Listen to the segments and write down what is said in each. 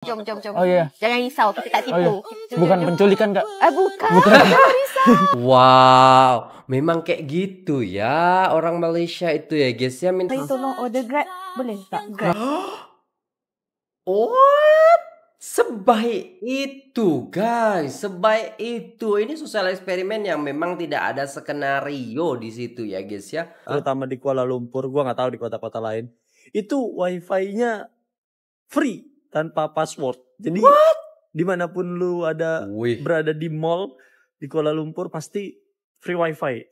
Jom. Oh iya. Jangan risau, kita tak tipu. Oh, iya. Bukan penculikan, Kak. Bukan. Bukan. Wow, memang kayak gitu ya orang Malaysia itu ya guys ya minta. Saya tolong order Grab, boleh tak? Grab. What? Sebaik itu guys, sebaik itu. Ini sosial eksperimen yang memang tidak ada skenario di situ ya guys ya. Terutama di Kuala Lumpur, gua nggak tahu di kota-kota lain. Itu wifi-nya free tanpa password. Jadi dimanapun lu berada di mall di Kuala Lumpur pasti free wifi.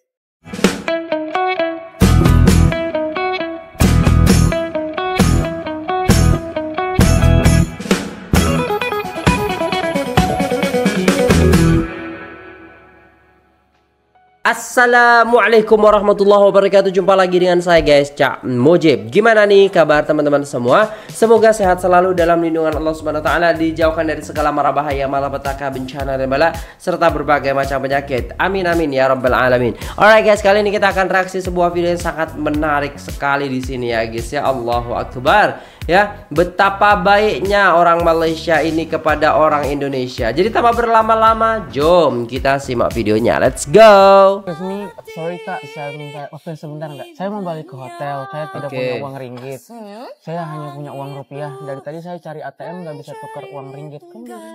Assalamualaikum warahmatullahi wabarakatuh. Jumpa lagi dengan saya guys, Cak Mujib. Gimana nih kabar teman-teman semua? Semoga sehat selalu dalam lindungan Allah Subhanahu wa taala, dijauhkan dari segala mara bahaya, malapetaka, bencana dan bala serta berbagai macam penyakit. Amin amin ya rabbal alamin. Alright guys, kali ini kita akan reaksi sebuah video yang sangat menarik sekali di sini ya guys ya. Allahu akbar. Ya, betapa baiknya orang Malaysia ini kepada orang Indonesia. Jadi tanpa berlama-lama, jom kita simak videonya. Let's go. Ini sorry Kak, saya minta waktu sebentar nggak? Saya mau balik ke hotel, saya tidak punya uang ringgit. Saya hanya punya uang rupiah. Dari tadi saya cari ATM nggak bisa tukar uang ringgit.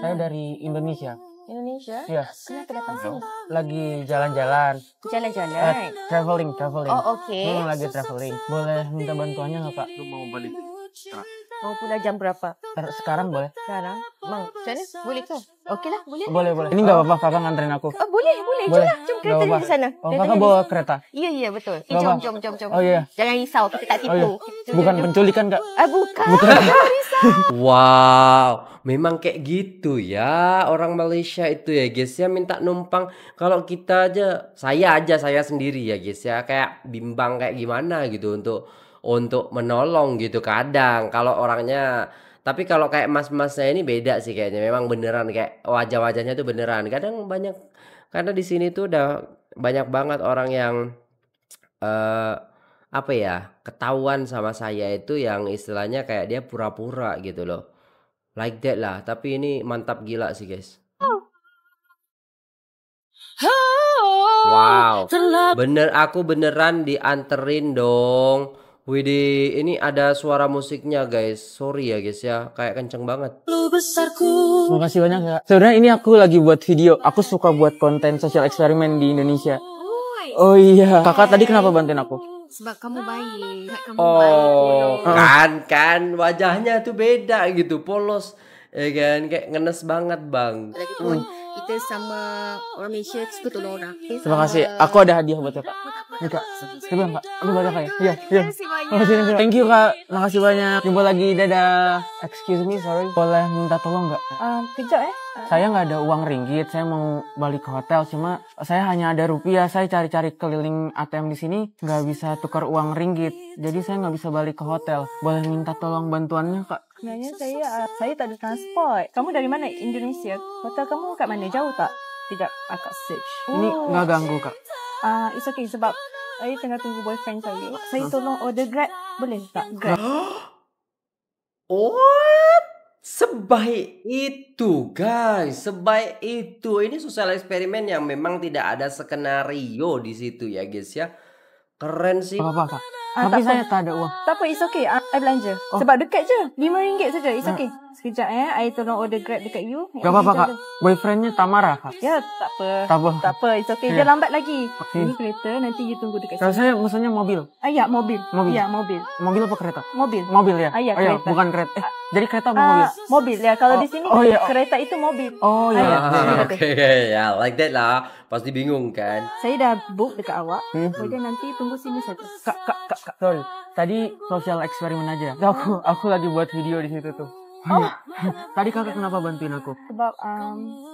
Saya dari Indonesia. Indonesia? Iya. Kenapa datang sini? Lagi jalan-jalan. Jalan-jalan. Traveling. Oh, oke. Lagi traveling. Boleh minta bantuannya nggak Kak? Lu mau balik? Mau pulang jam berapa? Sekarang boleh? Sekarang? Mang, macam mana? Boleh ke? Okey lah, boleh. Boleh. Ini nggak apa-apa Kakak nganterin aku? Boleh. Jom kereta Nggak di apa-apa. sana. Oh, Kakak bawa kereta? Iya, betul. Nggak apa. Jom. Oh iya. Jangan risau, kita tak tipu. Oh iya. Bukan penculikan Kak? Bukan. Wow, memang kayak gitu ya orang Malaysia itu ya guys ya, minta numpang. Kalau kita saya sendiri ya guys ya, kayak bimbang kayak gimana gitu untuk menolong gitu kadang kalau orangnya. Tapi kalau kayak mas-masnya ini beda sih kayaknya, memang beneran kayak wajah-wajahnya tuh beneran. Kadang banyak, karena di sini tuh udah banyak banget orang yang apa ya, ketahuan sama saya itu yang istilahnya kayak dia pura-pura gitu loh, like that lah. Tapi ini mantap gila sih guys. Wow, aku beneran dianterin dong. Widih, ini ada suara musiknya guys. Sorry ya guys ya, kayak kenceng banget. Terima kasih banyak ya. Sebenarnya ini aku lagi buat video. Aku suka buat konten sosial eksperimen di Indonesia. Oh iya. Kakak tadi kenapa bantuin aku? Sebab kamu baik. Oh, kan wajahnya tuh beda gitu, polos. Ya kan, kayak ngenes banget bang. Lagipun kita sama orang Malaysia suka tolong orang. Terima kasih. Aku ada hadiah buat Kakak. Ini Kak. Coba Kak. Ini buat Kakak ya? Iya. Terima kasih. Thank you Kak. Makasih banyak. Jumpa lagi. Dadah. Excuse me, sorry. Boleh minta tolong nggak? Kejap Saya nggak ada uang ringgit. Saya mau balik ke hotel. Cuma saya hanya ada rupiah. Saya cari-cari keliling ATM di sini nggak bisa tukar uang ringgit. Jadi saya nggak bisa balik ke hotel. Boleh minta tolong bantuannya Kak? Sebenarnya saya tak ada transport. Kamu dari mana? Indonesia. Hotel kamu kat mana? Jauh tak? Tidak, akak search. Ini nggak ganggu Kak? It's okay sebab saya tengah tunggu boyfriend saya. Saya tolong order Grab. Boleh tak? Grab. What? Sebaik itu guys, sebaik itu. Ini sosial eksperimen yang memang tidak ada skenario di situ ya guys ya. Keren sih. Apa Kak? Tapi saya tak ada uang. Tak apa, it's okay. I belanja. Sebab dekat je. RM5 saja. It's okay. Sekejap I tolong order Grab dekat you. Gak apa-apa Kak. Boyfriendnya tak marah Kak? Ya, tak apa. Tak apa. It's okay. Dia lambat lagi. Ini kereta, nanti you tunggu dekat Kalau saya maksudnya mobil. Ya, mobil. Mobil. Ya, mobil. Mobil apa kereta? Mobil. Mobil ya? Ya, oh, ya, kereta. bukan kereta. Jadi kereta apa mobil? Mobil ya. Kalau di sini kereta itu mobil. Oh ya. Oke, ya like that lah. Pasti bingung kan? Saya dah book dekat awak. Jadi nanti tunggu sini saja. Kak. Sorry. Tadi sosial eksperimen aja. Aku lagi buat video di situ tuh. Tadi Kakak kenapa bantuin aku? Sebab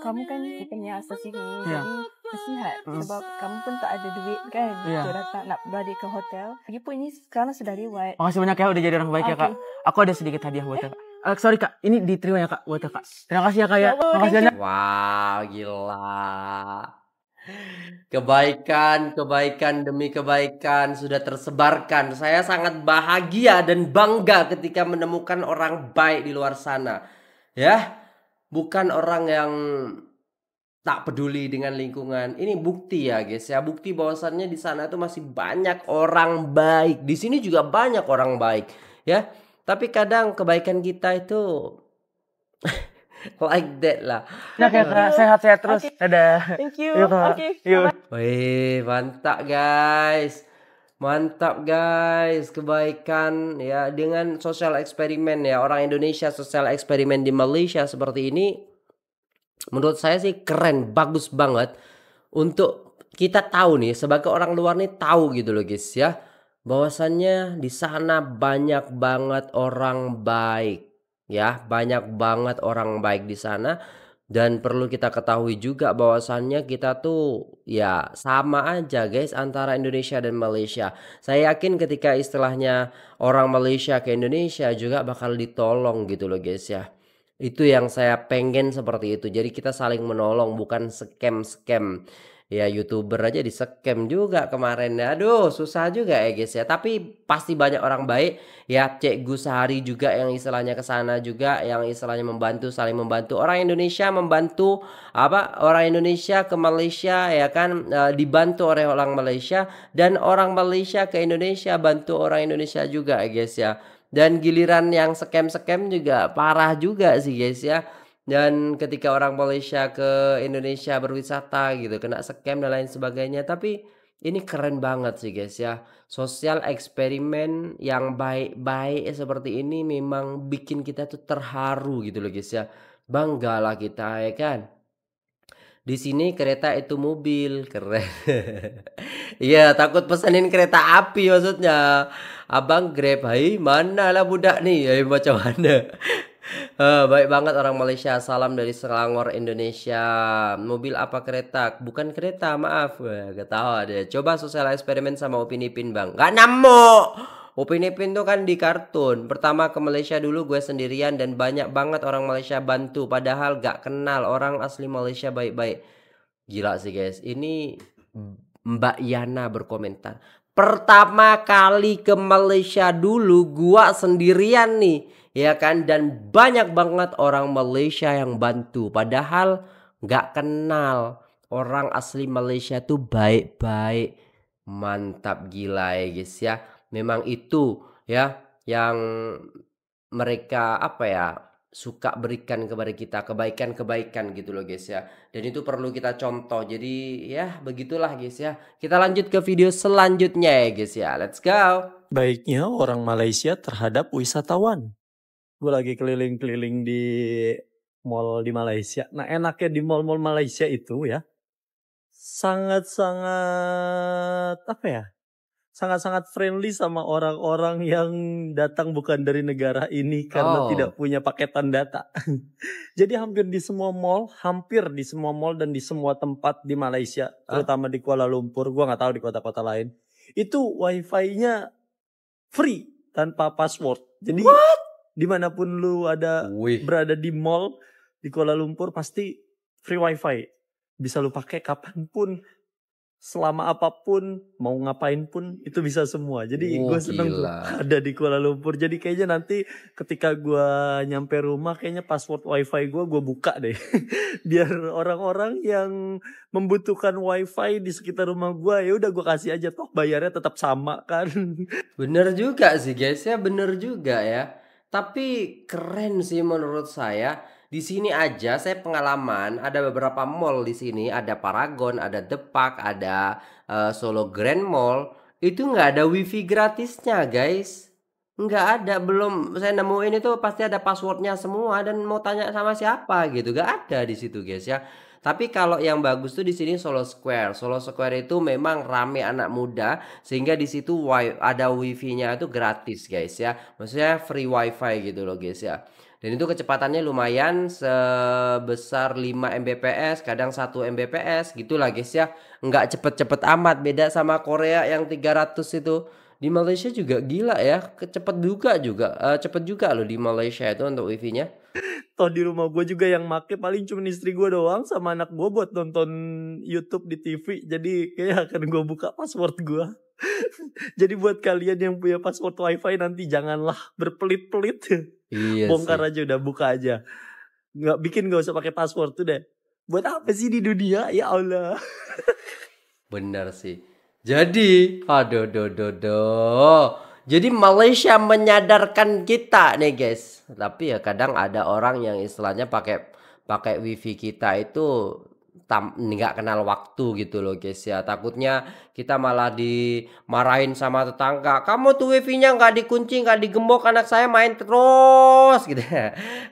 kamu kan bukannya asal sini. Ya. Jadi nasihat. Sebab kamu pun tak ada duit kan. Ya. Kita tak nak balik ke hotel. Lagipun ini sekarang sudah lewat. Makasih banyak ya udah jadi orang baik ya Kak. Aku ada sedikit hadiah buat Kakak. Sorry Kak, ini diterima ya Kak buat Kakak. Terima kasih ya Kak ya. Makasih banyak. Wow, gila. Kebaikan demi kebaikan sudah tersebarkan. Saya sangat bahagia dan bangga ketika menemukan orang baik di luar sana. ya, bukan orang yang tak peduli dengan lingkungan. Ini bukti ya guys ya, bukti bahwasannya di sana tuh masih banyak orang baik. Di sini juga banyak orang baik ya. Tapi kadang kebaikan kita itu like that lah. Ya Kak, sehat-sehat terus. Oke. Dadah. Thank you. Yuk, Kak. Oke. Yuk. Wih, mantap guys. Mantap guys, kebaikan ya dengan sosial eksperimen ya. Orang Indonesia sosial eksperimen di Malaysia seperti ini menurut saya sih keren, bagus banget. Untuk kita tahu nih, sebagai orang luar nih tahu gitu loh guys ya, bahwasannya di sana banyak banget orang baik ya, banyak banget orang baik di sana. Dan perlu kita ketahui juga bahwasannya kita tuh ya sama aja guys antara Indonesia dan Malaysia. Saya yakin ketika istilahnya orang Malaysia ke Indonesia juga bakal ditolong gitu loh guys ya. Itu yang saya pengen seperti itu. Jadi kita saling menolong, bukan scam-scam. Ya YouTuber aja di scam juga kemarin. Aduh susah juga ya guys ya. Tapi pasti banyak orang baik. Ya Cikgu Sehari juga yang istilahnya ke sana juga, yang istilahnya membantu, saling membantu. Orang Indonesia membantu orang Indonesia ke Malaysia ya kan, dibantu oleh orang Malaysia, dan orang Malaysia ke Indonesia bantu orang Indonesia juga ya guys ya. Dan giliran yang scam-scam juga parah juga sih guys ya. Dan ketika orang Malaysia ke Indonesia berwisata gitu kena scam dan lain sebagainya. Tapi ini keren banget sih guys ya. Sosial eksperimen yang baik-baik seperti ini memang bikin kita tuh terharu gitu loh guys ya. Banggalah kita ya kan. Di sini kereta itu mobil, keren. Iya, takut pesenin kereta api maksudnya. Abang Grab, hai mana lah budak nih, hai macam mana? Baik banget orang Malaysia. Salam dari Selangor, Indonesia. Mobil apa kereta? Bukan kereta, maaf. Wah, gak tahu deh. Coba sosial eksperimen sama Upin Ipin bang. Gak nemu. Upin Ipin tuh kan di kartun. Pertama ke Malaysia dulu gue sendirian dan banyak banget orang Malaysia bantu. Padahal gak kenal orang asli Malaysia baik-baik. Gila sih guys. Ini Mbak Yana berkomentar. Pertama kali ke Malaysia dulu gua sendirian nih, ya kan, dan banyak banget orang Malaysia yang bantu padahal nggak kenal. Orang asli Malaysia tuh baik-baik. Mantap gila ya guys ya. Memang itu ya yang mereka suka berikan kepada kita, kebaikan-kebaikan gitu loh guys ya. Dan itu perlu kita contoh. Jadi ya begitulah guys ya. Kita lanjut ke video selanjutnya ya guys ya. Let's go. Baiknya orang Malaysia terhadap wisatawan. Gue lagi keliling-keliling di mall di Malaysia. Nah enaknya di mall-mall Malaysia itu ya, sangat-sangat sangat-sangat friendly sama orang-orang yang datang bukan dari negara ini karena tidak punya paketan data. Jadi hampir di semua mall dan di semua tempat di Malaysia, terutama di Kuala Lumpur, gua nggak tahu di kota-kota lain, itu wifi-nya free tanpa password. Jadi dimanapun lu berada di mall di Kuala Lumpur pasti free wifi. Bisa lu pakai kapanpun, selama apapun, mau ngapain pun itu bisa semua. Jadi gue seneng tuh ada di Kuala Lumpur. Jadi kayaknya nanti ketika gue nyampe rumah kayaknya password wifi gue buka deh. Biar orang-orang yang membutuhkan wifi di sekitar rumah gue ya udah gue kasih aja, toh bayarnya tetap sama kan. Bener juga sih guys ya, bener juga ya. Tapi keren sih menurut saya. Di sini aja saya pengalaman ada beberapa mall di sini, ada Paragon, ada Depak, ada Solo Grand Mall. Itu nggak ada wifi gratisnya guys. Nggak ada, belum saya nemuin itu pasti ada passwordnya semua dan mau tanya sama siapa gitu, nggak ada di situ guys ya. Tapi kalau yang bagus tuh di sini Solo Square. Solo Square itu memang rame anak muda sehingga di situ ada wifi-nya itu gratis guys ya. Maksudnya free wifi gitu loh guys ya. Dan itu kecepatannya lumayan sebesar 5 Mbps, kadang 1 Mbps gitulah guys ya. Nggak cepet-cepet amat, beda sama Korea yang 300 itu. Di Malaysia juga gila ya, cepet juga loh di Malaysia itu untuk wifi-nya. Toh di rumah gue juga yang make paling cuma istri gue doang sama anak gue buat nonton YouTube di TV. Jadi kayak akan gue buka password gue. Jadi buat kalian yang punya password wifi nanti janganlah berpelit-pelit. Iya Bongkar sih. aja, udah buka aja. Nggak usah pakai password tuh deh. Buat apa sih di dunia? Ya Allah. Bener sih. Jadi, jadi Malaysia menyadarkan kita nih guys. Tapi ya kadang ada orang yang istilahnya pakai wifi kita itu nggak kenal waktu gitu loh guys ya. Takutnya kita malah dimarahin sama tetangga. Kamu tuh wifi-nya nggak dikunci, nggak digembok, anak saya main terus gitu.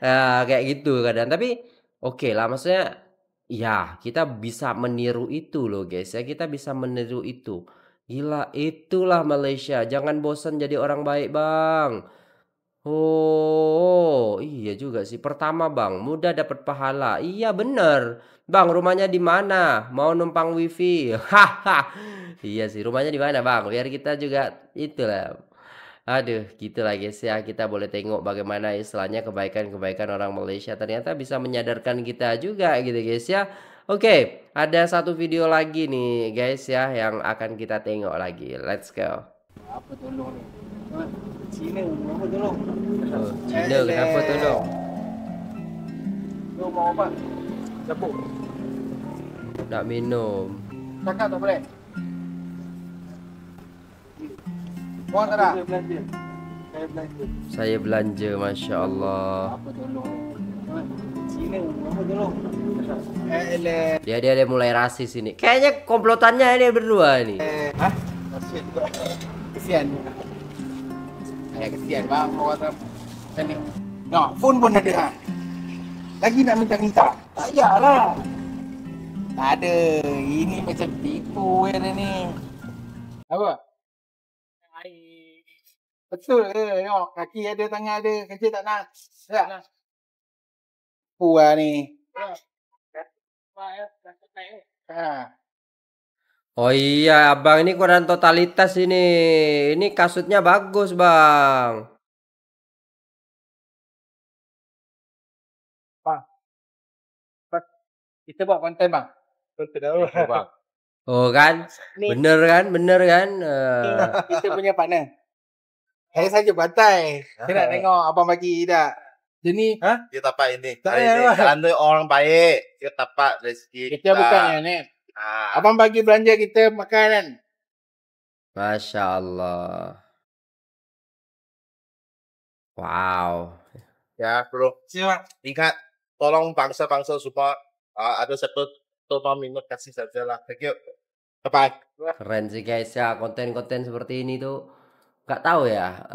Nah, kayak gitu kadang. Tapi oke lah, maksudnya ya kita bisa meniru itu loh guys ya. Kita bisa meniru itu. Gila, itulah Malaysia. Jangan bosan jadi orang baik, Bang. Oh, iya juga sih. Pertama, Bang, mudah dapat pahala. Iya, bener. Bang, rumahnya di mana? Mau numpang wifi? Haha. Iya sih, rumahnya di mana, Bang? Biar kita juga itulah. Aduh, gitu lah guys ya. Kita boleh tengok bagaimana istilahnya kebaikan-kebaikan orang Malaysia ternyata bisa menyadarkan kita juga gitu guys ya. Oke, ada satu video lagi nih guys ya yang akan kita tengok lagi. Let's go. Apa tolong ni? Cina, apa tolong? Oh, Cina kenapa tolong? Lu mau apa? Dapur. Nak minum. Cakap tak boleh? Buang tak ada? Saya belanja. Saya belanja, Masya Allah. Apa tolong? Cina, apa tolong? Dia mulai rasis ini. Kayaknya komplotannya ini berdua nih. Hah? Kasian juga. Kasian. Saya kasian bang, orang sini. Nah, phone pun ada. Lagi nak minta-minta. Tak payahlah. Tak ada. Ini macam tipu ya ni. Apa? Air. Betul ke? Tengok, kaki ada, tangan ada. Kecil tak nak. Tak. Puah ni. Ha. Oh iya, abang ini kurang totalitas ini. Ini kasutnya bagus, bang. Bang. Kita buat konten bang. Konten apa bang? Oh kan? Ni. Bener kan? Kita punya partner. Saya saja batai. Saya nak tengok abang bagi tak. Jadi, Dia tapak ini. Tak Hari payah, ini Bang. Kalian tu orang baik. Dia tapak rezeki kita bukannya ni. Abang bagi belanja kita makanan. Masya Allah. Wow. Ya bro. Siapa? Ingat. Tolong bangsa-bangsa semua. Ada satu tolong minum kasih saja lah. Thank you. Bye-bye. Keren sih guys ya, konten-konten seperti ini tuh gak tahu ya,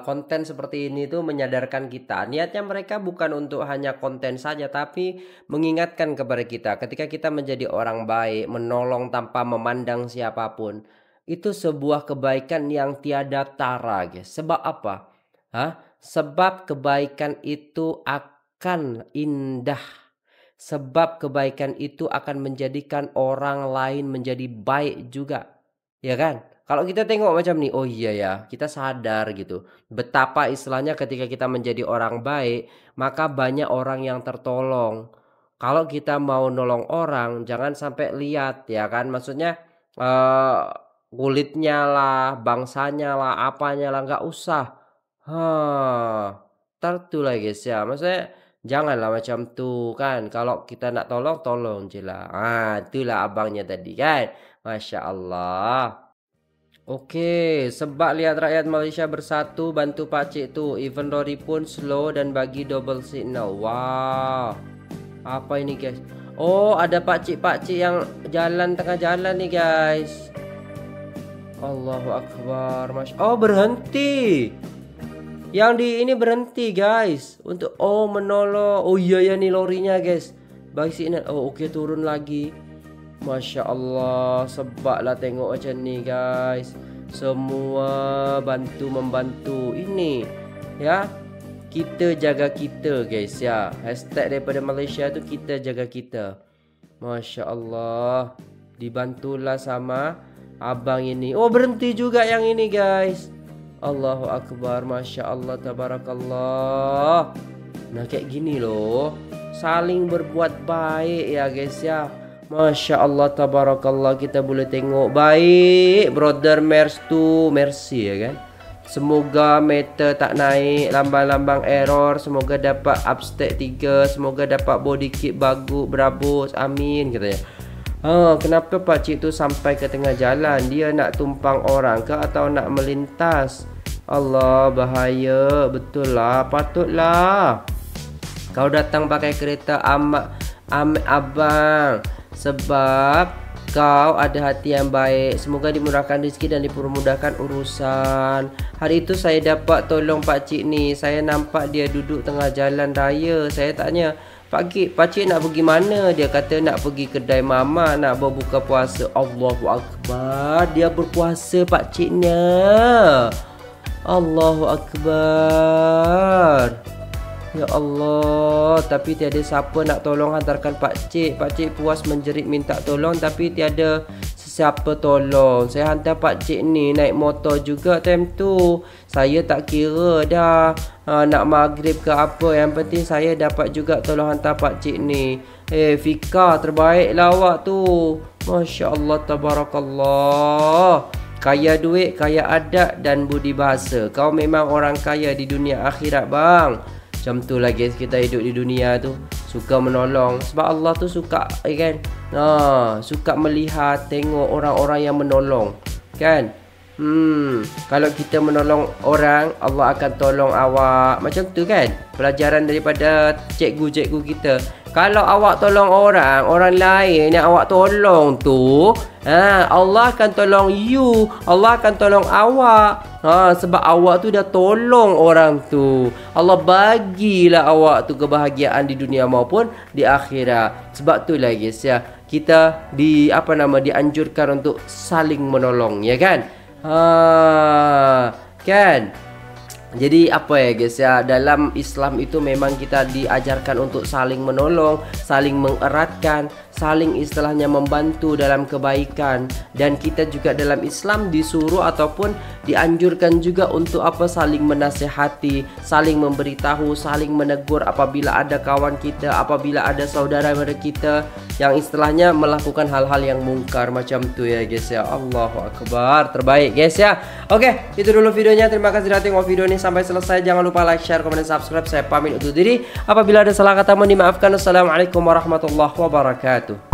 konten seperti ini tuh menyadarkan kita. Niatnya mereka bukan untuk hanya konten saja, tapi mengingatkan kepada kita ketika kita menjadi orang baik, menolong tanpa memandang siapapun. Itu sebuah kebaikan yang tiada tara guys. Sebab apa? Sebab kebaikan itu akan indah. Sebab kebaikan itu akan menjadikan orang lain menjadi baik juga. Ya kan? Kalau kita tengok macam nih, oh iya ya, kita sadar gitu. Betapa istilahnya ketika kita menjadi orang baik, maka banyak orang yang tertolong. Kalau kita mau nolong orang, jangan sampai lihat ya kan. Maksudnya kulitnya lah, bangsanya lah, apanya lah, nggak usah. Tertulah guys ya. Maksudnya janganlah macam tuh kan. Kalau kita nak tolong je lah. Itulah abangnya tadi kan. Masya Allah. Oke, sebab lihat rakyat Malaysia bersatu bantu pakcik tu. Even lori pun slow dan bagi double signal. Wow. Apa ini guys? Oh, ada pakcik-pakcik yang jalan tengah jalan nih guys. Allahu Akbar. Oh, berhenti. Yang di ini berhenti guys. Untuk menolong. Oh iya ya nih lorinya guys. Bagi signal. Oh oke, turun lagi. Masya Allah, sebablah tengok macam ni guys. Semua bantu-membantu. Ini ya, kita jaga kita guys ya. Hashtag daripada Malaysia tu, kita jaga kita. Masya Allah. Dibantulah sama abang ini. Oh berhenti juga yang ini guys. Allahu Akbar. Masya Allah, tabarakallah. Nah kayak gini loh, saling berbuat baik ya guys ya. Masya Allah, tabarakallah. Kita boleh tengok baik brother Mers tu, Mercy ya kan. Semoga meter tak naik, lambang-lambang error. Semoga dapat upstack 3. Semoga dapat body kit bagus, berabus. Amin katanya. Kenapa pakcik tu sampai ke tengah jalan? Dia nak tumpang orang ke atau nak melintas? Allah, bahaya. Betul lah, patutlah kau datang pakai kereta abang, sebab kau ada hati yang baik. Semoga dimurahkan rezeki dan dipermudahkan urusan. Hari itu saya dapat tolong pakcik ni. Saya nampak dia duduk tengah jalan raya. Saya tanya, pakcik nak pergi mana? Dia kata nak pergi kedai mama, nak berbuka puasa. Allahu Akbar. Dia berpuasa pakciknya. Allahu Akbar. Ya Allah, tapi tiada siapa nak tolong hantarkan pakcik. Pakcik puas menjerit minta tolong tapi tiada sesiapa tolong. Saya hantar pakcik ni naik motor juga time tu. Saya tak kira dah nak maghrib ke apa. Yang penting saya dapat juga tolong hantar pakcik ni. Fika, terbaiklah awak tu. Masya Allah, tabarakallah. Kaya duit, kaya adat dan budi bahasa. Kau memang orang kaya di dunia akhirat bang. Macam tu lah guys, kita hidup di dunia tu suka menolong. Sebab Allah tu suka kan, suka melihat, tengok orang-orang yang menolong kan. Kalau kita menolong orang, Allah akan tolong awak. Macam tu kan, pelajaran daripada cikgu-cikgu kita. Kalau awak tolong orang lain yang awak tolong tu, Allah akan tolong you. Allah akan tolong awak. Sebab awak tu dah tolong orang tu. Allah bagilah awak tu kebahagiaan di dunia maupun di akhirat. Sebab tu lah guys ya, kita dianjurkan untuk saling menolong, ya kan? Kan? Jadi apa ya guys ya, dalam Islam itu memang kita diajarkan untuk saling menolong, saling mengeratkan, saling istilahnya membantu dalam kebaikan. Dan kita juga dalam Islam disuruh ataupun dianjurkan juga untuk saling menasihati, saling memberitahu, saling menegur apabila ada kawan kita, apabila ada saudara kita yang istilahnya melakukan hal-hal yang mungkar macam tu ya guys ya. Allahu Akbar, terbaik guys ya. Oke, itu dulu videonya. Terima kasih sudah tengok video ini sampai selesai. Jangan lupa like, share, komen, dan subscribe. Saya pamit undur diri. Apabila ada salah kata mohon dimaafkan. Assalamualaikum warahmatullahi wabarakatuh.